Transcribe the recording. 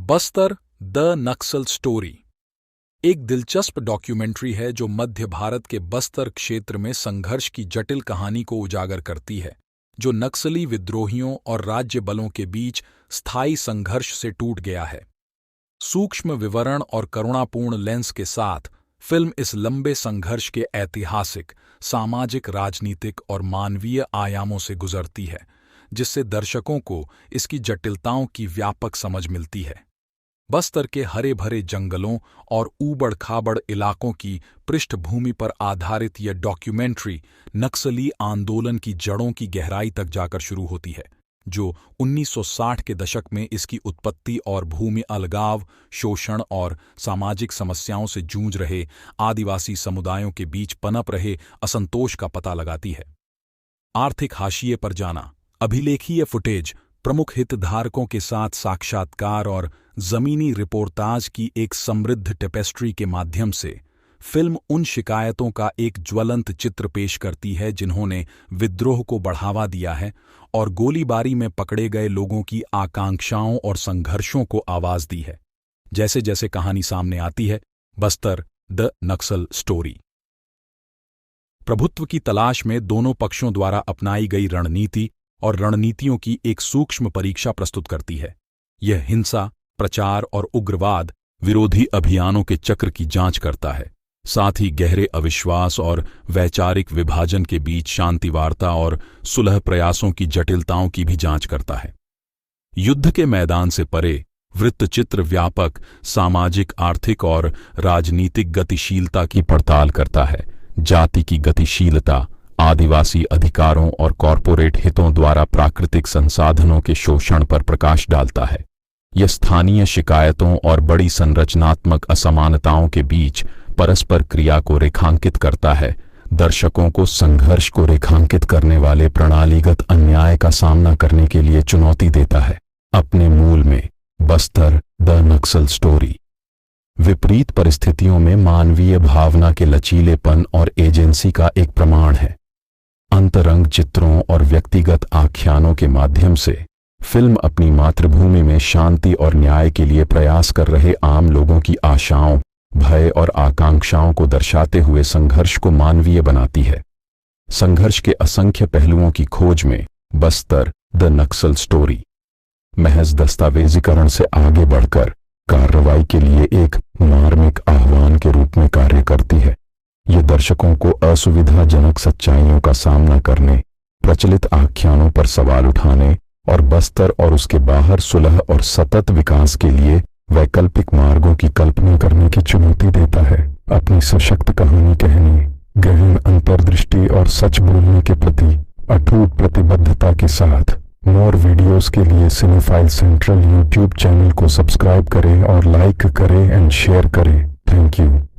Bastar the Naxal story एक दिलचस्प documentary है जो मध्य भारत के बस्तर क्षेत्र में संघर्ष की जटिल कहानी को उजागर करती है, जो नक्सली विद्रोहियों और राज्य बलों के बीच स्थायी संघर्ष से टूट गया है। सूक्ष्म विवरण और करुणापूर्ण लेंस के साथ फिल्म इस लंबे संघर्ष के ऐतिहासिक, सामाजिक, राजनीतिक और मानवीय आयामों से गुजरती है, जिससे दर्शकों को इसकी जटिलताओं की व्यापक समझ मिलती है। बस्तर के हरे भरे जंगलों और ऊबड़-खाबड़ इलाकों की पृष्ठभूमि पर आधारित यह डॉक्यूमेंट्री नक्सली आंदोलन की जड़ों की गहराई तक जाकर शुरू होती है, जो 1960 के दशक में इसकी उत्पत्ति और भूमि अलगाव, शोषण और सामाजिक समस्याओं से जूझ रहे आदिवासी समुदायों के बीच पनप रहे असंतोष का पता लगाती है। आर्थिक हाशिए पर जाना, अभिलेखीय फुटेज, प्रमुख हितधारकों के साथ साक्षात्कार और जमीनी रिपोर्टाज की एक समृद्ध टेपेस्ट्री के माध्यम से फिल्म उन शिकायतों का एक ज्वलंत चित्र पेश करती है जिन्होंने विद्रोह को बढ़ावा दिया है और गोलीबारी में पकड़े गए लोगों की आकांक्षाओं और संघर्षों को आवाज दी है। जैसे जैसे कहानी सामने आती है, बस्तर द नक्सल स्टोरी प्रभुत्व की तलाश में दोनों पक्षों द्वारा अपनाई गई रणनीति और रणनीतियों की एक सूक्ष्म परीक्षा प्रस्तुत करती है। यह हिंसा, प्रचार और उग्रवाद विरोधी अभियानों के चक्र की जांच करता है, साथ ही गहरे अविश्वास और वैचारिक विभाजन के बीच शांति वार्ता और सुलह प्रयासों की जटिलताओं की भी जांच करता है। युद्ध के मैदान से परे वृत्तचित्र व्यापक सामाजिक, आर्थिक और राजनीतिक गतिशीलता की पड़ताल करता है। जाति की गतिशीलता, आदिवासी अधिकारों और कॉरपोरेट हितों द्वारा प्राकृतिक संसाधनों के शोषण पर प्रकाश डालता है। यह स्थानीय शिकायतों और बड़ी संरचनात्मक असमानताओं के बीच परस्पर क्रिया को रेखांकित करता है, दर्शकों को संघर्ष को रेखांकित करने वाले प्रणालीगत अन्याय का सामना करने के लिए चुनौती देता है। अपने मूल में बस्तर द नक्सल स्टोरी विपरीत परिस्थितियों में मानवीय भावना के लचीलेपन और एजेंसी का एक प्रमाण है। अंतरंग चित्रों और व्यक्तिगत आख्यानों के माध्यम से फिल्म अपनी मातृभूमि में शांति और न्याय के लिए प्रयास कर रहे आम लोगों की आशाओं, भय और आकांक्षाओं को दर्शाते हुए संघर्ष को मानवीय बनाती है। संघर्ष के असंख्य पहलुओं की खोज में बस्तर द नक्सल स्टोरी महज दस्तावेजीकरण से आगे बढ़कर कार्रवाई के लिए एक मार्मिक आह्वान के रूप में कार्य करती है। ये दर्शकों को असुविधाजनक सच्चाइयों का सामना करने, प्रचलित आख्यानों पर सवाल उठाने और बस्तर और उसके बाहर सुलह और सतत विकास के लिए वैकल्पिक मार्गों की कल्पना करने की चुनौती देता है। अपनी सशक्त कहानी कहने, गहन अंतर्दृष्टि और सच बोलने के प्रति अटूट प्रतिबद्धता के साथ मोर वीडियोस के लिए सिनेफाइल सेंट्रल यूट्यूब चैनल को सब्सक्राइब करें और लाइक करें एंड शेयर करें। Thank you.